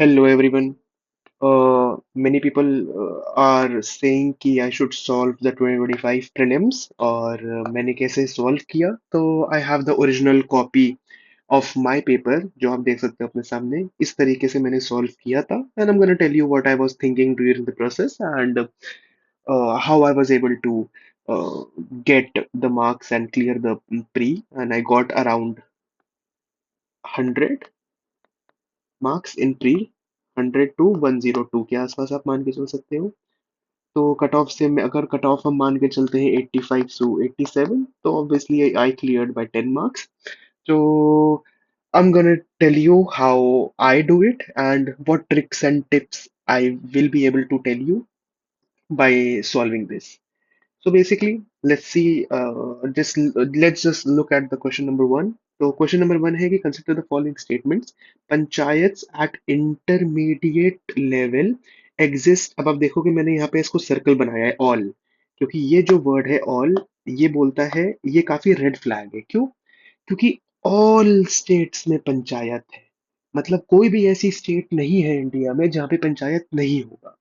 Hello everyone. Many people are saying कि I should solve the 2025 prelims और मैंने कैसे solve किया तो I have the original copy of my paper जो आप देख सकते हो अपने सामने इस तरीके से मैंने solve किया था and I'm going to tell you what I was thinking during the process and how I was able to uh, get the marks and clear the pre and I got around 100 marks in pre 100 to 102 के आसपास आप मान के चल सकते हो तो cut off से अगर कट ऑफ हम मान के चलते हैं 85 टू 87 तो obviously I cleared by 10 marks so I'm gonna tell you how I do it and what tricks and tips I will be able to tell you by solving this. So basically, let's see. Just let's just look at the question number one. तो question number one है कि consider the following statements panchayat eight intermediate level exist. अब आप देखोगे मैंने यहाँ पे इसको सर्कल बनाया है ऑल, क्योंकि ये जो वर्ड है ऑल ये बोलता है, ये काफी रेड फ्लैग है। क्यों? क्योंकि ऑल स्टेट्स में पंचायत है, मतलब कोई भी ऐसी स्टेट नहीं है इंडिया में जहाँ पे पंचायत नहीं होगा।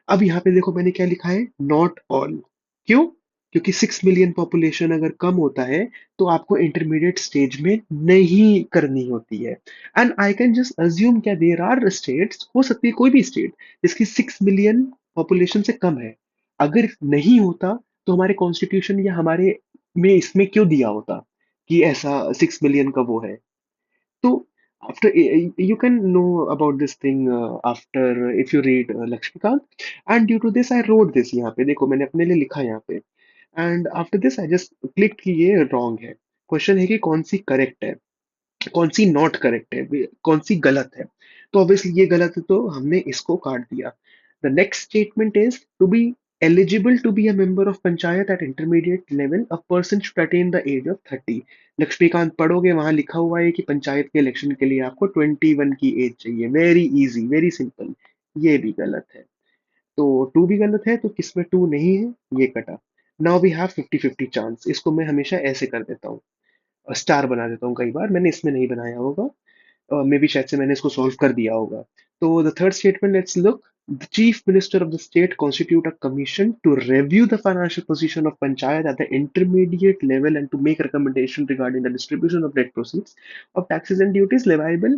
अब यहाँ पे देखो मैंने क्या लिखा है, नॉट ऑल। क्यों? क्योंकि 6 मिलियन पॉपुलेशन अगर कम होता है तो आपको इंटरमीडिएट स्टेज में नहीं करनी होती है। And I can just assume क्या देयर आर स्टेट्स, हो सकती है कोई भी स्टेट जिसकी 6 मिलियन पॉपुलेशन से कम है। अगर नहीं होता तो हमारे कॉन्स्टिट्यूशन या हमारे में इसमें क्यों दिया होता कि ऐसा 6 मिलियन का वो है। तो after you can know about this thing after if you read Lakshmikant, and due to this I wrote this यहाँ पे देखो मैंने अपने लिए लिखा यहाँ पे and after this I just click कि ये रॉन्ग है। क्वेश्चन है कि कौन सी करेक्ट है, कौन सी नॉट करेक्ट है, कौन सी गलत है। तो ऑब्वियसली ये गलत है तो हमने इसको काट दिया। The next statement is to be eligible to be a member of panchayat at intermediate level a person should attain the age of 30। Laxmikant पढ़ोगे वहां लिखा हुआ है कि पंचायत के इलेक्शन के लिए आपको 21 की एज चाहिए। Very easy very simple. ये भी गलत है, तो टू भी गलत है तो किसमें टू नहीं है, ये कटा। Now we have 50-50 chance. इसको मैं हमेशा ऐसे कर देता हूँ, स्टार बना देता हूँ। कई बार मैंने इसमें नहीं बनाया होगा, मे बी शायद से मैंने इसको सॉल्व कर दिया होगा। तो the third statement, let's look. The chief minister of the state constitute a commission to review the financial position of panchayat at the intermediate level and to make recommendation regarding the distribution of net proceeds of taxes and duties leviable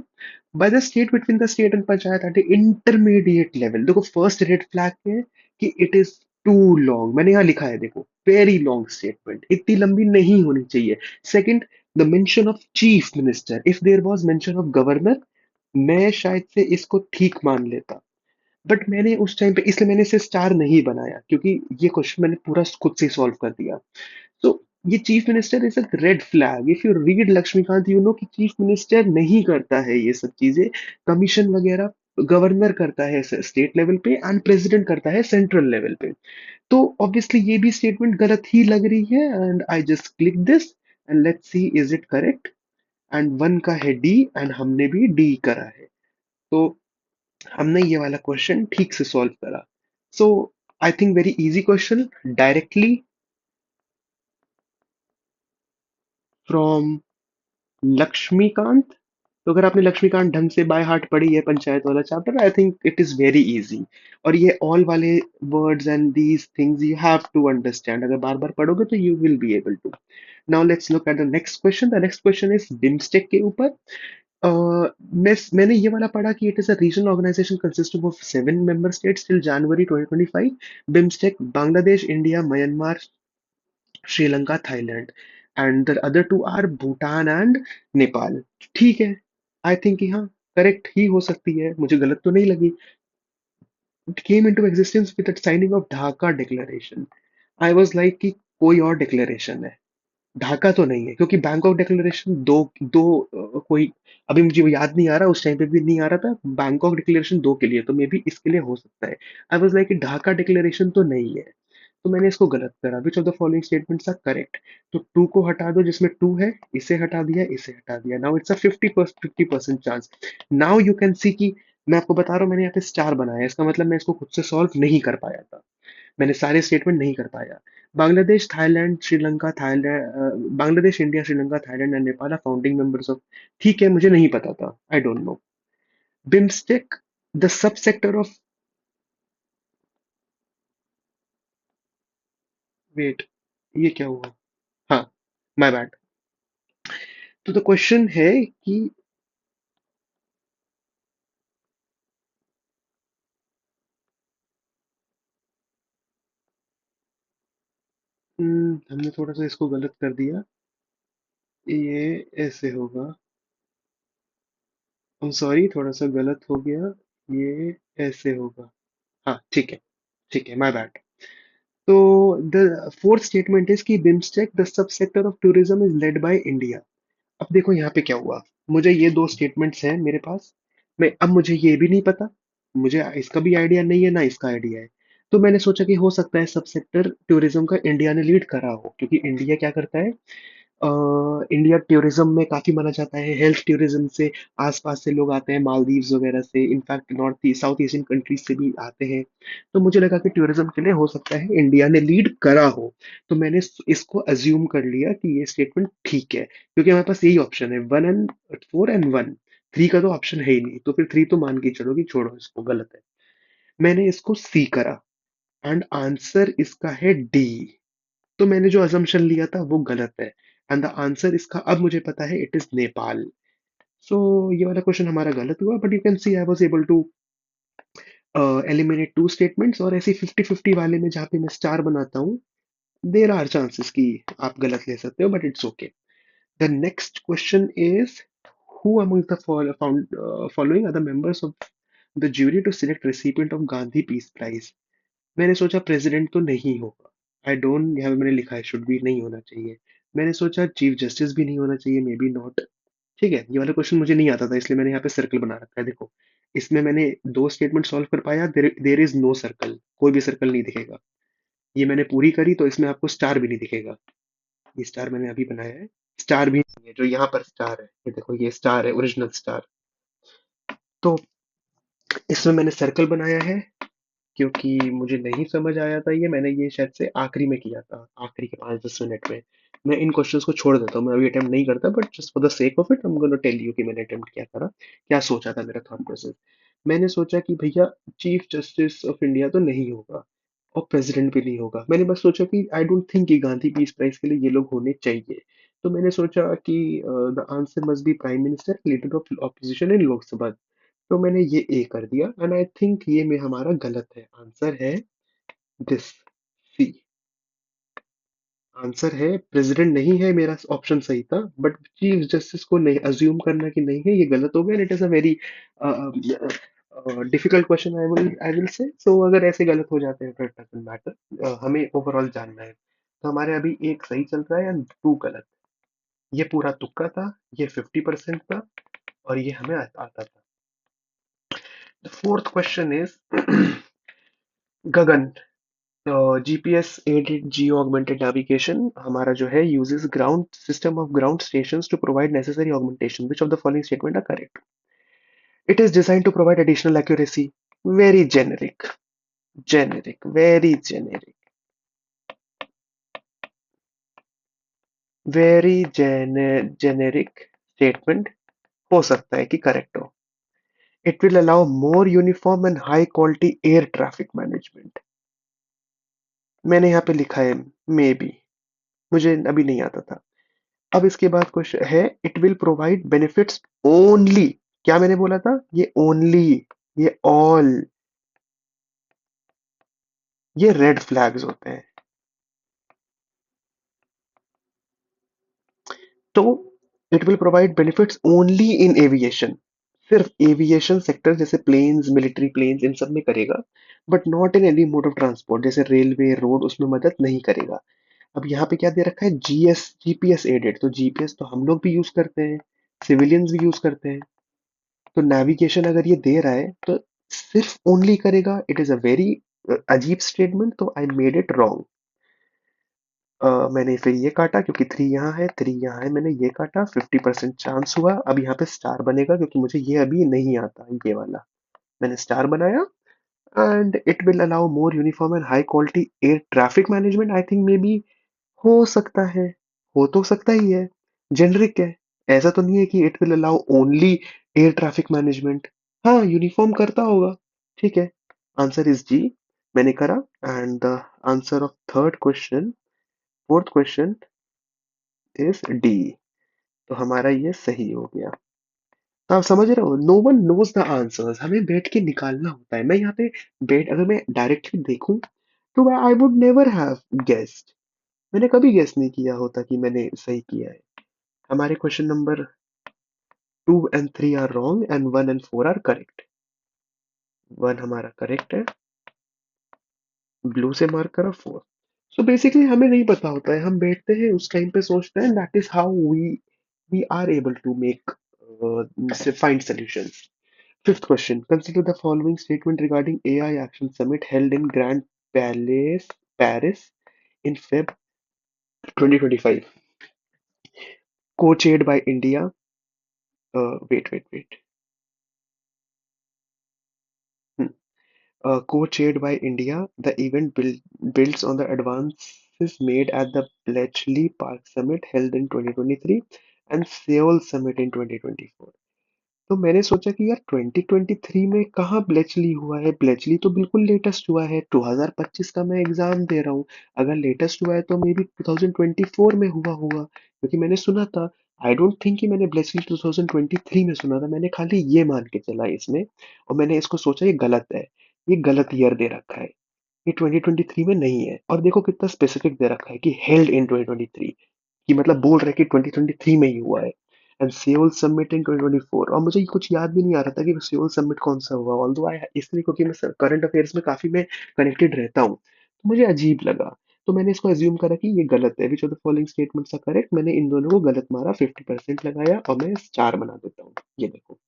by the state between the state and panchayat at the intermediate level। देखो first red flag है कि it is to long. मैंने यहाँ लिखा है देखो, very long statement, इतनी लंबी नहीं होनी चाहिए। Second, the mention of chief minister, if there was mention of governor मैं शायद से इसको ठीक मान लेता, बट मैंने उस टाइम पे इसलिए मैंने इसे स्टार नहीं बनाया क्योंकि ये क्वेश्चन मैंने पूरा खुद से सॉल्व कर दिया। तो ये chief minister is a red flag. If you read Lakshmikant you know कि चीफ मिनिस्टर नहीं करता है ये सब चीजें, कमीशन वगैरह गवर्नर करता है स्टेट लेवल पे एंड प्रेसिडेंट करता है सेंट्रल लेवल पे। तो ऑब्वियसली ये भी स्टेटमेंट गलत ही लग रही है and I just click this and let's see is it correct. And one का है डी एंड हमने भी डी करा है, तो हमने ये वाला क्वेश्चन ठीक से सॉल्व करा। So I think very easy question directly from Laxmikanth. तो अगर आपने लक्ष्मीकांत ढंग से बाय हार्ट पढ़ी है पंचायत वाला chapter, I think it is very easy. और ये ऑल वाले words and these things you have to understand, अगर बार बार पढ़ोगे तो you will be able to. Now let's look at the next question. The next question is BIMSTEC के ऊपर। मैंने ये वाला पढ़ा कि it is a regional organisation consisting of 7 member states till January 2025। BIMSTEC Bangladesh, India, Myanmar, Sri Lanka, Thailand and the other two are Bhutan and Nepal. ठीक है, I think हाँ करेक्ट ही हो सकती है, मुझे गलत तो नहीं लगी। It came into existence with the signing off Dhaka declaration. I was like कि कोई और डिक्लेरेशन है, ढाका तो नहीं है क्योंकि बैंकॉक डिक्लेरेशन दो दो कोई, अभी मुझे वो याद नहीं आ रहा, उस टाइम पे भी नहीं आ रहा था। बैंकॉक डिक्लेरेशन दो के लिए तो मे बी इसके लिए हो सकता है। I was like Dhaka declaration तो नहीं है, तो मैंने इसको गलत करा। Which of the following statements are correct. तो टू को हटा दो, जिसमें टू है इसे हटा दिया, इसे हटा दिया। Now it's a 50% chance. Now you can सी कि मैं आपको बता रहा हूँ मैंने यहाँ पे स्टार बनाया, इसका मतलब मैं इसको खुद से सॉल्व नहीं कर पाया था, मैंने सारे स्टेटमेंट नहीं कर पाया। Bangladesh, Thailand, Sri Lanka, Thailand, Bangladesh, India, Sri Lanka, Thailand and Nepal are founding members of. ठीक है, मुझे नहीं पता था, I don't know. BIMSTEC the sub sector of, wait, ये क्या हुआ? हाँ, माय बैड। तो द क्वेश्चन है कि हमने थोड़ा सा इसको गलत कर दिया। ये ऐसे होगा। सॉरी, थोड़ा सा गलत हो गया। ये ऐसे होगा। हाँ, ठीक है। ठीक है, माय बैड। तो द फोर्थ स्टेटमेंट इज कि BIMSTEC the sub sector of tourism is led by India. अब देखो यहाँ पे क्या हुआ। मुझे ये दो स्टेटमेंट्स हैं मेरे पास। मुझे ये भी नहीं पता, मुझे इसका भी आइडिया नहीं है ना इसका आइडिया है। तो मैंने सोचा कि हो सकता है सब सेक्टर टूरिज्म का इंडिया ने लीड करा हो, क्योंकि इंडिया क्या करता है, इंडिया टूरिज्म में काफी माना जाता है। हेल्थ टूरिज्म से आसपास से लोग आते हैं, मालदीव्स वगैरह से, in fact north east south Asian countries से भी आते हैं। तो मुझे लगा कि टूरिज्म के लिए हो सकता है इंडिया ने लीड करा हो। तो मैंने इसको अज्यूम कर लिया कि ये स्टेटमेंट ठीक है, क्योंकि हमारे पास यही ऑप्शन है, 1 and 4 and 1। थ्री का तो ऑप्शन है ही नहीं, तो फिर थ्री तो मान के चलो कि छोड़ो, इसको गलत है। मैंने इसको सी करा, एंड आंसर इसका है डी। तो मैंने जो अजम्पशन लिया था वो गलत है, एंड द आंसर इसका अब मुझे पता है, इट इज नेपाल। सो ये वाला क्वेश्चन हमारा गलत हुआ, but you can see I was able to eliminate two statements. और ऐसे 50-50 वाले में जहाँ पे मैं स्टार बनाता हूँ, देर आर चांसेस कि आप गलत ले सकते हो, but it's okay. The next question is, who among the following are the members of the jury to select recipient of Gandhi peace prize. मैंने सोचा प्रेसिडेंट तो नहीं होगा। आई डोंट, यहाँ पे मैंने लिखा है शुड भी नहीं होना चाहिए। मैंने सोचा चीफ जस्टिस भी नहीं होना चाहिए, मे बी नॉट। ठीक है, ये वाला क्वेश्चन मुझे नहीं आता था, इसलिए मैंने यहाँ पे सर्कल बना रखा है, देखो। इसमें मैंने दो स्टेटमेंट सॉल्व कर पाया, देर इज नो सर्कल, कोई भी सर्कल नहीं दिखेगा। ये मैंने पूरी करी तो इसमें आपको स्टार भी नहीं दिखेगा। ये स्टार मैंने अभी बनाया है। स्टार भी नहीं है जो यहाँ पर स्टार है, ये देखो, ये स्टार है, ओरिजिनल स्टार। तो इसमें मैंने सर्कल बनाया है, क्योंकि मुझे नहीं समझ आया था ये, मैंने ये शायद से आखिरी में किया था, आखिरी के 5-10 मिनट में। मैं इन क्वेश्चंस को छोड़ देता हूँ, मैं अभी अटेम्प्ट नहीं करता, but just for the sake of it I am gonna tell you कि मैंने अटेम्प्ट क्या करा, क्या सोचा था, मेरा थॉट प्रोसेस। मैंने सोचा कि भैया चीफ जस्टिस ऑफ इंडिया तो नहीं होगा, और प्रेसिडेंट भी नहीं होगा। मैंने बस सोचा कि आई डोंट थिंक कि गांधी पीस प्राइज के लिए ये लोग होने चाहिए। तो मैंने सोचा कि the answer must be prime minister, leader of opposition इन लोकसभा। तो मैंने ये ए कर दिया, एंड आई थिंक ये में हमारा गलत है। आंसर है दिस, सी। आंसर है प्रेसिडेंट नहीं है, मेरा ऑप्शन सही था, बट चीफ जस्टिस को नहीं अज्यूम करना कि नहीं है, ये गलत हो गया। It is a very difficult question, I will say. So अगर ऐसे गलत हो जाते हैं तो इट डजंट मैटर, हमें ओवरऑल जानना है। तो हमारे अभी एक सही चल रहा है या टू गलत। ये पूरा तुक्का था, ये 50% था, और ये हमें आता था। The fourth question is Gagan, GPS aided geo augmented navigation हमारा जो है uses ground system of ground stations to provide necessary augmentation, which of the following statement are correct? It is designed to provide additional accuracy. Very generic, generic, very generic, very generic statement हो सकता है कि correct हो। It will allow more uniform and high quality air traffic management. मैंने यहाँ पे लिखा है मे बी, मुझे अभी नहीं आता था। अब इसके बाद क्वेश्चन है, it will provide benefits only. क्या मैंने बोला था? ये ओनली, ये ऑल, ये रेड फ्लैग्स होते हैं। तो it will provide benefits only in aviation, सिर्फ एविएशन सेक्टर जैसे प्लेन्स, मिलिट्री प्लेन्स, इन सब में करेगा, but not in any mode of transport जैसे रेलवे, रोड, उसमें मदद नहीं करेगा। अब यहाँ पे क्या दे रखा है? GPS aided. तो जीपीएस तो हम लोग भी यूज करते हैं, सिविलियंस भी यूज करते हैं। तो नेविगेशन अगर ये दे रहा है तो सिर्फ ओनली करेगा, इट इज अ वेरी अजीब स्टेटमेंट, तो आई मेड इट रॉन्ग। मैंने फिर ये काटा, क्योंकि थ्री यहाँ है, थ्री यहाँ है, मैंने ये काटा, 50% चांस हुआ। अब यहाँ पे स्टार बनेगा, क्योंकि मुझे ये अभी नहीं आता, ये वाला मैंने स्टार बनाया। And it will allow more uniform and high quality air traffic management, I think may be हो सकता है, हो तो सकता ही है, जेनरिक है। ऐसा तो नहीं है कि it will allow only air traffic management. हाँ, यूनिफॉर्म करता होगा। ठीक है, आंसर इज जी। मैंने करा। And the answer of third question, fourth question is D. तो हमारा ये सही हो गया। तो आप समझ रहे हो, no one knows the answers, हमें बैठ के निकालना होता है। मैं यहाँ पे बैठ, अगर मैं डायरेक्टली देखूं तो I would never have guessed. मैंने कभी गेस नहीं किया होता कि मैंने सही किया है। हमारे question number 2 and 3 are wrong and 1 and 4 are correct. 1 हमारा करेक्ट है, ब्लू से मार्क करा 4। सो बेसिकली हमें नहीं पता होता है, हम बैठते हैं उस टाइम पे सोचते हैं, that is how we are able to make find solutions. Fifth question. Consider the following statement regarding AI Action Summit held in Grand Palace, Paris in Feb 2025. Co-chaired by India. Wait. Hmm. Co-chaired by India, the event builds on the advances made at the Bletchley Park Summit held in 2023 and Seoul Summit in 2024. तो मैंने सोचा कि यार 2023 में कहाँ Bletchley हुआ है। Bletchley तो बिल्कुल लेटेस्ट हुआ है, 2025 का मैं एग्जाम दे रहा हूँ। अगर लेटेस्ट हुआ है तो मे बी 2024 में हुआ होगा, क्योंकि मैंने सुना था। आई डोंट थिंक कि मैंने ब्लेचली 2023 में सुना था, मैंने खाली ये मान के चला इसमें। और मैंने इसको सोचा ये गलत है, ये गलत ईयर दे रखा है, ये 2023 में नहीं है। और देखो कितना स्पेसिफिक दे रखा है कि हेल्ड इन 2023, कि मतलब बोल रहे हैं कि 2023 में ही हुआ है। And Seoul summit in 2024। और मुझे कुछ याद भी नहीं आ रहा था कि सियोल समिट कौन सा हुआ, ऑल्दो आई इसलिए क्योंकि मैं करंट अफेयर्स में काफी मैं कनेक्टेड रहता हूँ, तो मुझे अजीब लगा। तो मैंने इसको अज्यूम करा कि ये गलत है, which of the following statements are correct. मैंने इन दोनों को गलत मारा, 50% लगाया और मैं चार बना देता हूँ। ये देखो,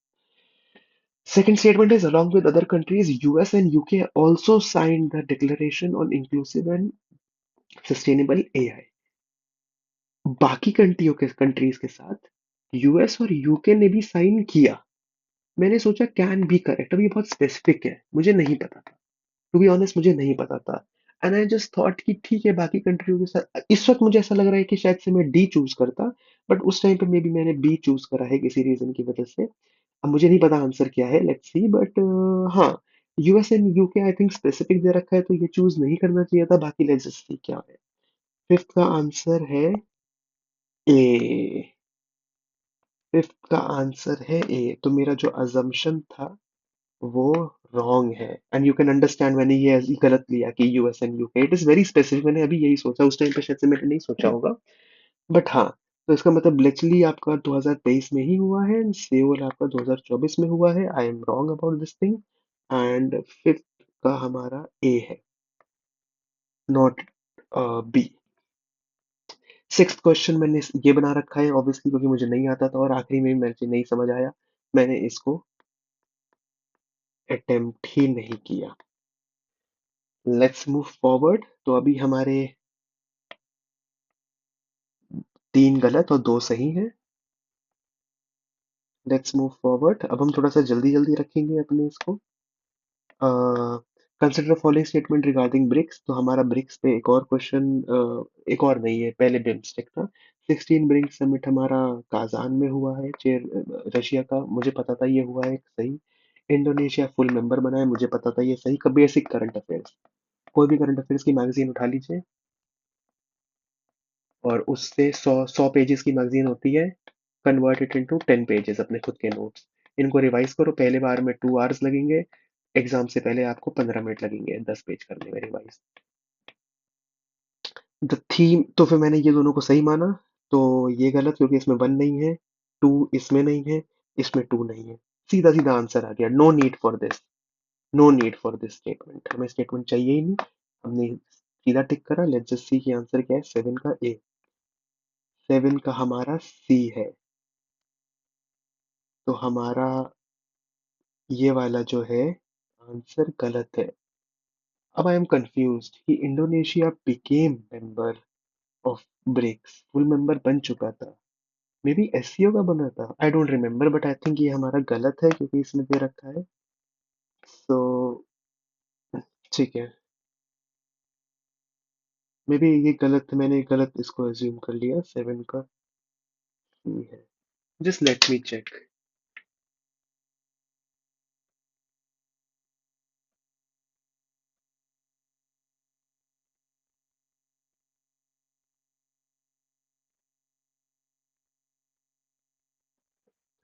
second statement is along with other countries, US and UK also signed the Declaration on Inclusive and Sustainable AI। बाकी कंट्रीज के साथ यूएस और यूके ने भी साइन किया। मैंने सोचा कैन बी करेक्ट। अब ये बहुत स्पेसिफिक है, मुझे नहीं पता था, टू बी ऑनेस्ट मुझे नहीं पता था। एंड आई जस्ट थॉट कि ठीक है, बाकी कंट्रियों के साथ इस वक्त मुझे ऐसा लग रहा है कि शायद से मैं डी चूज करता, बट उस टाइम पे मे बी मैंने बी चूज करा है किसी रीजन की वजह से। अब मुझे नहीं पता आंसर क्या है, लेट्स सी। बट हाँ, US and UK I think specific दे रखा है, तो ये चूज नहीं करना चाहिए था। बाकी लेट्स जस्ट सी क्या है। फिफ्थ का आंसर है ए। फिफ्थ का आंसर है ए। तो मेरा जो अजम्पशन था वो रॉन्ग है। एंड यू कैन अंडरस्टैंड मैंने ये गलत लिया कि US and UK, it is very specific. मैंने अभी यही सोचा, उस टाइम पे शायद से मैंने नहीं सोचा होगा। बट हाँ, तो इसका मतलब ब्लेचली आपका 2023 में ही हुआ है एंड सेओल आपका 2024 में हुआ है। I am wrong about this thing. And fifth का हमारा ए है, नॉट बी। सिक्स्थ क्वेश्चन मैंने ये बना रखा है ऑब्वियसली क्योंकि मुझे नहीं आता था और आखिरी में मुझे नहीं समझ आया, मैंने इसको अटेम्प्ट ही नहीं किया। Let's move forward. तो अभी हमारे तीन गलत और दो सही हैं। Let's move forward. अब हम थोड़ा सा जल्दी जल्दी रखेंगे अपने इसको। Consider following statement regarding BRICS. तो हमारा ब्रिक्स पे एक और क्वेश्चन, एक और नहीं है, पहले बिम्स्टेक था। 16 ब्रिक्स समिट हमारा काजान में हुआ है, चेयर रशिया का, मुझे पता था ये हुआ है सही। इंडोनेशिया फुल मेंबर बना है, मुझे पता था ये सही। का बेसिक करंट अफेयर्स, कोई भी करंट अफेयर्स की मैगजीन उठा लीजिए और उससे 100 पेजेस की मैगजीन होती है, कन्वर्ट इट इनटू 10 पेजेस अपने खुद के नोट्स। इनको रिवाइज करो, पहले बार में 2 आवर्स लगेंगे, एग्जाम से पहले आपको 15 मिनट लगेंगे 10 पेज करने में रिवाइज। द थीम, तो फिर मैंने ये दोनों को सही माना, तो ये गलत क्योंकि इसमें वन नहीं है, टू इसमें नहीं है, इसमें टू नहीं है। सीधा सीधा आंसर आ गया, no need for this. No need for this statement, हमें स्टेटमेंट चाहिए ही नहीं। हमने सीधा टिक करा। लेट्स जस्ट सी की आंसर क्या है। सेवन का ए। सेवन का हमारा सी है। तो हमारा ये वाला जो है आंसर गलत है। अब आई एम कंफ्यूज्ड कि Indonesia became member of BRICS, full member बन चुका था, मे बी एससीओ का बना था, I don't remember. But I think ये हमारा गलत है क्योंकि इसमें दे रखा है। सो ठीक है, मे बी ये गलत, मैंने गलत इसको अज्यूम कर लिया। सेवन का सी है। Just let me check.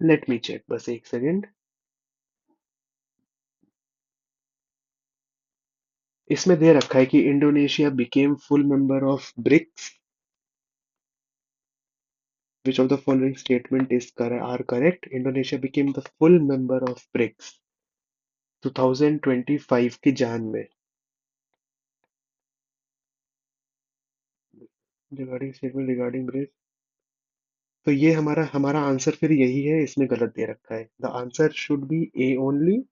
Let me check, बस एक सेकेंड। इसमें दे रखा है कि Indonesia became full member of BRICS, which of the following statement is are correct? Indonesia became the full member of BRICS 2025 की जान में। रिगार्डिंग स्टेटमेंट रिगार्डिंग ब्रिक्स, तो ये हमारा हमारा आंसर फिर यही है, इसमें गलत दे रखा है। The answer should be A only.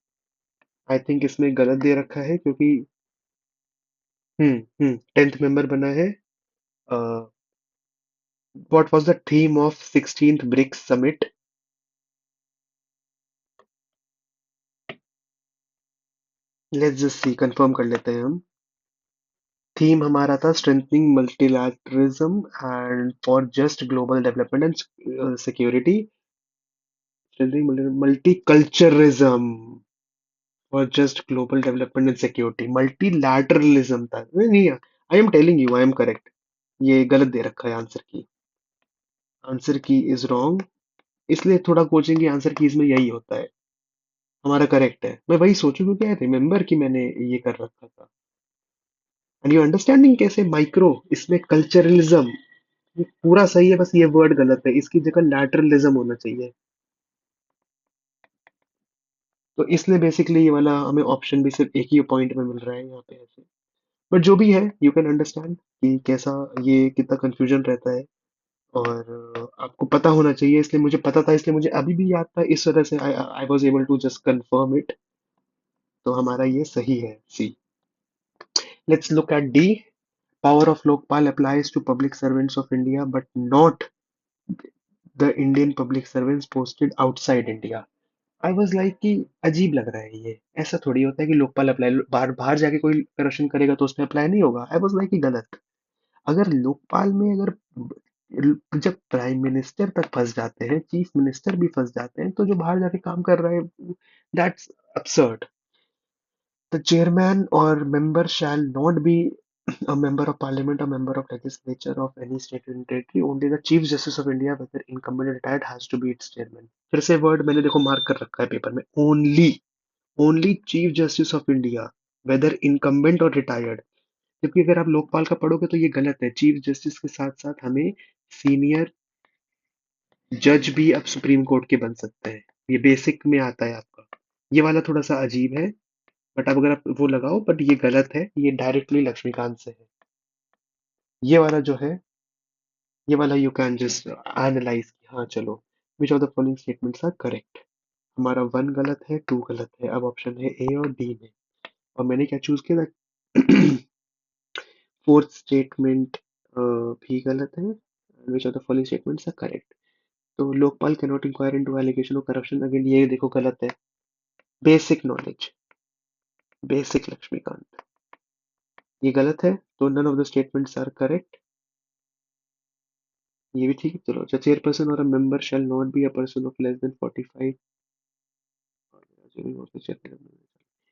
I think इसमें गलत दे रखा है क्योंकि 10th मेंबर बना है। What was the theme of 16th BRICS summit? Let's just see, confirm कर लेते हैं हम। थीम हमारा था strengthening multilateralism and for just global development and security. Strengthening multiculturalism for just global development and security, multilateralism था। नहीं नहीं, I am telling you, I am correct. ये गलत दे रखा है आंसर की। आंसर की इज रॉन्ग। इसलिए थोड़ा कोचिंग की आंसर कीज में यही होता है। हमारा करेक्ट है। मैं वही सोचूं क्योंकि आई रिमेम्बर कि मैंने ये कर रखा था। एंड यू अंडरस्टैंडिंग कैसे माइक्रो, इसमें कल्चरलिज्म, ये पूरा सही है, बस ये वर्ड गलत है, इसकी जगह लैटरलिज्म होना चाहिए। तो इसलिए बेसिकली ये वाला हमें ऑप्शन भी सिर्फ एक ही पॉइंट में मिल रहा है यहाँ पे ऐसे। बट जो भी है, यू कैन अंडरस्टैंड कि कैसा ये कितना कंफ्यूजन रहता है। और आपको पता होना चाहिए, इसलिए मुझे पता था, इसलिए मुझे अभी भी याद था, इस वजह से I I was able to just confirm it. तो हमारा ये सही है, C. Let's look at D. Power of Lokpal applies to public servants of India but not the Indian public servants posted outside India. I was like कि अजीब लग रहा है ये, ऐसा थोड़ी होता है कि लोकपाल अप्लाई बाहर बाहर जाके कोई करप्शन करेगा तो उस पर अप्लाई नहीं होगा। आई वॉज लाइक कि गलत। अगर लोकपाल में अगर जब प्राइम मिनिस्टर तक फंस जाते हैं, चीफ मिनिस्टर भी फंस जाते हैं, तो जो बाहर जाके काम कर रहा है, that's absurd. The chairman or member shall not be a member of parliament or member of legislature of any state and territory. Only the chief justice of India, whether incumbent or retired, has to be its chairman. फिर से word मैंने देखो mark कर रखा है paper में, only. Only chief justice of India, whether incumbent और retired. जबकि अगर आप लोकपाल का पढ़ोगे तो ये गलत है। चीफ जस्टिस के साथ साथ हमें सीनियर जज भी अब सुप्रीम कोर्ट के बन सकते हैं। ये बेसिक में आता है आपका। ये वाला थोड़ा सा अजीब है, बट अब अगर आप वो लगाओ, बट ये गलत है, ये डायरेक्टली लक्ष्मीकांत से है। ये वाला जो है, ये वाला यू कैन जस्ट एनालाइज, हाँ चलो। Which of the following statements are correct? हमारा वन गलत है, टू गलत है, अब ऑप्शन है ए और डी में। और मैंने क्या चूज किया था? फोर्थ स्टेटमेंट भी गलत है। Which of the following statements are correct? तो Lokpal can not inquire into allegation of corruption, again ये देखो गलत है। बेसिक नॉलेज, बेसिक लक्ष्मीकांत, ये गलत है। तो none of the statements are correct. ये भी ठीक है, चलो। द चेयरपर्सन और a member shall not be a person of less than 45।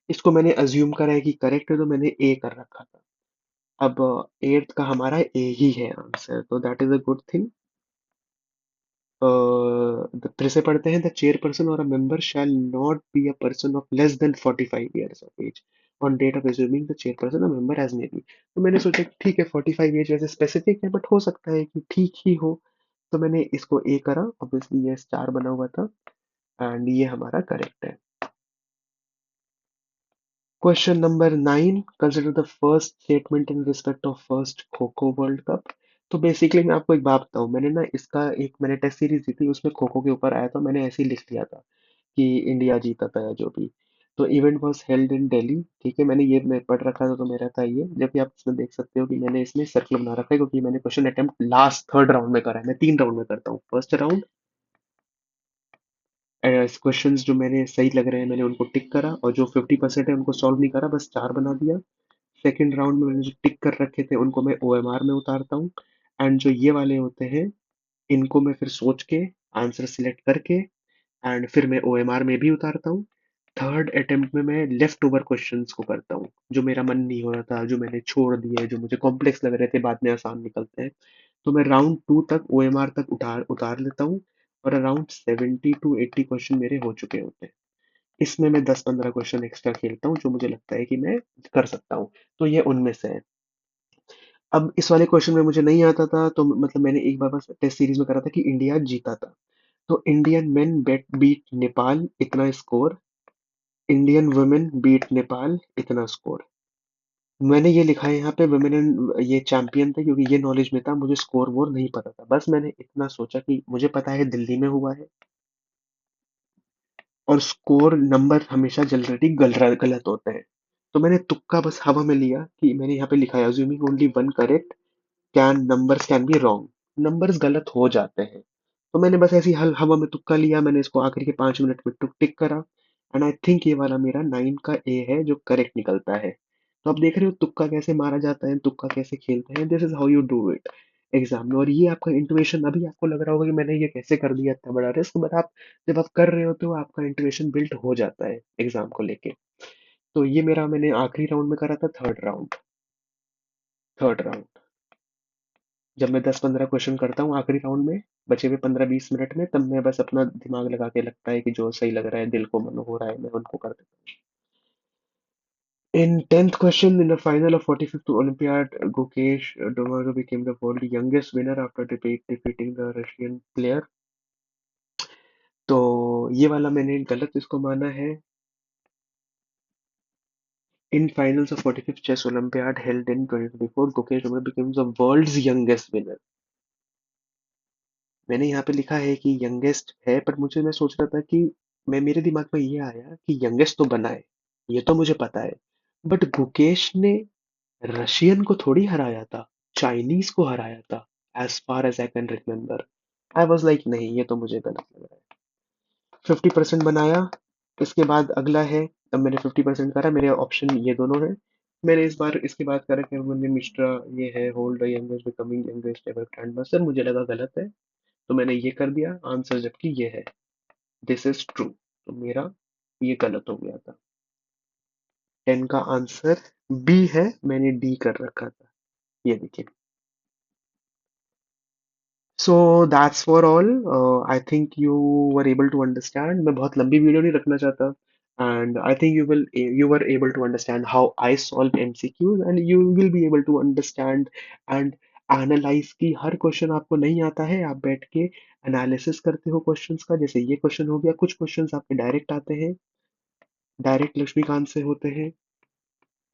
इसको मैंने अज्यूम करा है कि करेक्ट है, तो मैंने ए कर रखा था। अब एट्थ का हमारा ए ही है आंसर, तो that is a good thing. फिर से पढ़ते हैं। द चेयरपर्सन और a member shall not be a person of less than 45 years of age on date of assuming the chairperson और मेंबर एज मे बी। तो मैंने सोचा कि ठीक है, 45 एज वैसे स्पेसिफिक है, बट हो सकता है कि ठीक ही हो। तो मैंने इसको ए करा, ऑब्वियसली ये स्टार बना हुआ था, एंड ये हमारा करेक्ट है। Question number 9, consider the first statement in respect of first kho kho world cup. तो बेसिकली मैं आपको एक बात बताऊं, मैंने ना इसका एक मैंने टेस्ट सीरीज दी थी, उसमें खो खो के ऊपर आया था, मैंने ऐसे ही लिख दिया था कि इंडिया जीता था या जो भी। तो event was held in Delhi, ठीक है, मैंने ये मैं पढ़ रखा था तो मेरा था ये। जबकि आप इसमें देख सकते हो कि मैंने इसमें सर्कल बना रखा है, क्योंकि मैंने question attempt last third round में करा है। मैं 3 राउंड में करता हूँ, फर्स्ट राउंड क्वेश्चंस जो मैंने सही लग रहे हैं मैंने उनको टिक करा, और जो 50% है उनको सॉल्व नहीं करा, बस चार बना दिया। सेकंड राउंड में मैंने जो टिक कर रखे थे उनको मैं ओएमआर में उतारता हूँ। एंड जो ये वाले होते हैं, इनको मैं फिर सोच के आंसर सिलेक्ट करके एंड फिर मैं ओएमआर में भी उतारता हूँ। थर्ड अटेम्प्ट में मैं लेफ्ट ओवर क्वेश्चंस को करता हूँ, जो मेरा मन नहीं हो रहा था, जो मैंने छोड़ दिए, जो मुझे कॉम्प्लेक्स लग रहे थे, बाद में आसान निकलते हैं। तो मैं राउंड 2 तक ओएमआर तक उतार उतार लेता हूँ। और अराउंड 70 to 80 क्वेश्चन मेरे हो चुके होते हैं। इसमें मैं 10-15 क्वेश्चन एक्स्ट्रा खेलता हूँ जो मुझे लगता है कि मैं कर सकता हूँ। तो ये उनमें से है। अब इस वाले क्वेश्चन में मुझे नहीं आता था, तो मतलब मैंने एक बार बस टेस्ट सीरीज में करा था कि इंडिया जीता था। तो इंडियन मेन बीट नेपाल इतना score, Indian women beat Nepal इतना स्कोर। मैंने ये लिखा है यहाँ पे वुमेन एंड ये चैंपियन थे, क्योंकि ये नॉलेज में था, मुझे स्कोर वोर नहीं पता था। बस मैंने इतना सोचा कि मुझे पता है दिल्ली में हुआ है, और स्कोर नंबर हमेशा जनरली गलत होते हैं। तो मैंने तुक्का बस हवा में लिया कि मैंने यहाँ पे लिखा है assuming only one correct can numbers can be wrong. Numbers गलत हो जाते हैं। तो मैंने बस ऐसी हल हवा में तुक्का लिया, मैंने इसको आखिर के 5 मिनट में टुक टिक करा, एंड आई थिंक ये वाला मेरा 9 का ए है जो करेक्ट निकलता है। तो आप देख रहे हो तुक्का कैसे मारा जाता है, तुक्का कैसे खेलते हैं, this is how you do it exam में। और ये आपका इंटुइशन, अभी आपको लग रहा होगा कि मैंने ये कैसे कर दिया इतना बड़ा रिस्क, बट आप जब आप कर रहे होते हो आपका इंटुइशन बिल्ट हो जाता है एग्जाम को लेके। तो ये मेरा मैंने आखिरी राउंड में करा था, थर्ड राउंड जब मैं 10-15 क्वेश्चन करता हूँ आखिरी राउंड में, बचे हुए 15-20 मिनट में, तब मैं बस अपना दिमाग लगा के, लगता है कि जो सही लग रहा है, दिल को मन हो रहा है, मैं उनको कर देता हूँ। In 10th question, in the final of 45th Olympiad, Gukesh Domaro became the world youngest winner after defeating the Russian player. तो ये वाला मैंने गलत इसको माना है। In finals of 45th Chess Olympiad held in 2024, Gukesh Domaro became the world's youngest winner. मैंने यहाँ पे लिखा है कि यंगेस्ट है, पर मुझे, मैं सोच रहा था कि मैं, मेरे दिमाग में ये आया कि यंगेस्ट तो बना है, ये तो मुझे पता है, बट गुकेश ने रशियन को थोड़ी हराया था, चाइनीज को हराया था, as far as I can remember. I was like नहीं, ये तो मुझे गलत लग रहा है। 50% बनाया। इसके बाद अगला है, अब मैंने 50% करा, मेरे ऑप्शन ये दोनों है। मैंने इस बार इसके बाद करा कि मैंने मिश्रा, ये है hold the youngest becoming youngest ever grand master, मुझे लगा गलत है, तो मैंने ये कर दिया आंसर, जबकि ये है दिस इज ट्रू। तो मेरा ये गलत हो गया था। 10 का आंसर बी है, मैंने डी कर रखा था, ये देखिए। So that's for all. I think you were able to understand. मैं बहुत लंबी वीडियो नहीं रखना चाहता, and I think you were able to understand how I solve MCQs, and you will be able to understand and analyse की हर question आपको नहीं आता है, आप बैठ के एनालिसिस करते हो क्वेश्चंस का। जैसे ये क्वेश्चन हो गया, कुछ क्वेश्चंस आपके डायरेक्ट आते हैं, डायरेक्ट लक्ष्मीकांत से होते हैं,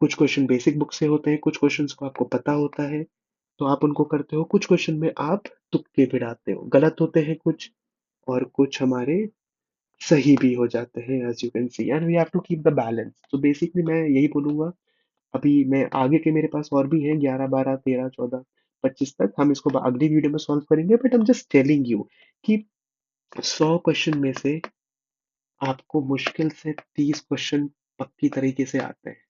कुछ क्वेश्चन बेसिक बुक से होते हैं, कुछ क्वेश्चंस को आपको पता होता है तो आप उनको करते हो, कुछ क्वेश्चन में आप तुक्के भिड़ाते हो, गलत होते हैं कुछ, और कुछ हमारे सही भी हो जाते हैं, as you can see, and we have to keep the balance. तो बेसिकली मैं यही बोलूंगा। अभी मैं आगे के, मेरे पास और भी हैं 11, 12, 13, 14, 25 तक, हम इसको अगली वीडियो में सॉल्व करेंगे, but I am just telling you कि 100 क्वेश्चन में से आपको मुश्किल से 30 क्वेश्चन पक्की तरीके से आते हैं।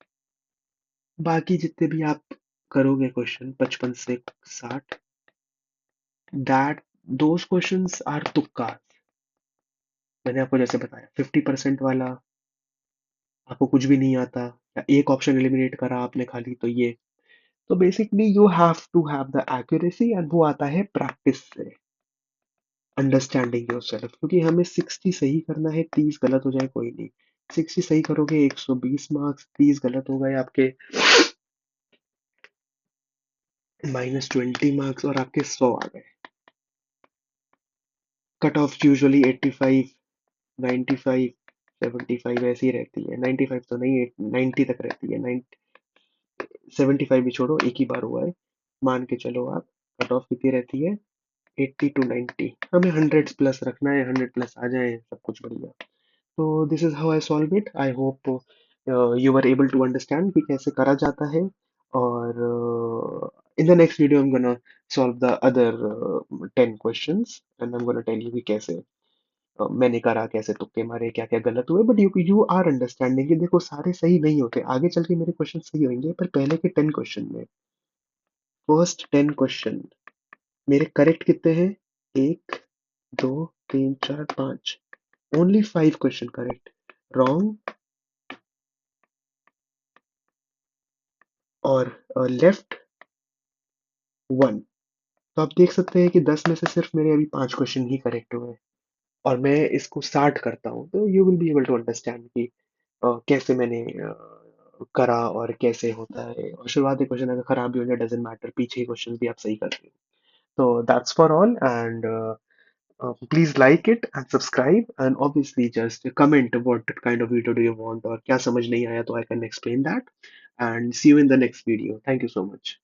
बाकी जितने भी आप करोगे क्वेश्चन 55 से 60, दैट दोज क्वेश्चंस आर तुक्का। मैंने आपको जैसे बताया 50% वाला, आपको कुछ भी नहीं आता, या एक ऑप्शन एलिमिनेट करा आपने खाली, तो ये। तो basically you have to have the accuracy, and वो आता है प्रैक्टिस से, अंडरस्टैंडिंग योरसेल्फ। क्योंकि हमें 60 सही करना है, 30 गलत हो जाए कोई नहीं। 60 सही करोगे 120 मार्क्स, 30 गलत हो गए आपके -20 मार्क्स, और आपके 100 आ गए। कट ऑफ यूजुअली 85, 95, 75 ऐसी ही रहती है। 95 तो नहीं, 90 तक रहती है। 75 भी छोड़ो, एक ही बार हुआ है, मान के चलो आप। कट ऑफ कितनी रहती है? 80 to 90। हमें 100 प्लस रखना है, 100 प्लस आ जाए सब कुछ बढ़िया। तो this is how I solve it. I hope you are able to understand कि कैसे करा जाता है। और in the next video I am gonna solve the other 10 questions, and I am gonna tell you कि कैसे मैंने करा, कैसे तुक्के मारे, क्या क्या गलत हुए, but you you are understanding कि देखो सारे सही नहीं होते, आगे चल के मेरे क्वेश्चन सही होंगे, पर पहले के 10 क्वेश्चन में, फर्स्ट 10 क्वेश्चन मेरे करेक्ट कितने हैं? 1, 2, 3, 4, 5, ओनली 5 क्वेश्चन करेक्ट, रॉन्ग और लेफ्ट 1। तो आप देख सकते हैं कि 10 में से सिर्फ मेरे अभी 5 क्वेश्चन ही करेक्ट हुए हैं। और मैं इसको 60 करता हूँ, तो you will be able to understand कि कैसे मैंने करा और कैसे होता है। और शुरुआती क्वेश्चन अगर खराब भी हो जाए डजेंट मैटर, पीछे के क्वेश्चन भी आप सही करते हो। तो that's for all, and please like it and subscribe, and obviously just comment what kind of video do you want, और क्या समझ नहीं आया तो I can explain that, and see you in the next video. Thank you so much.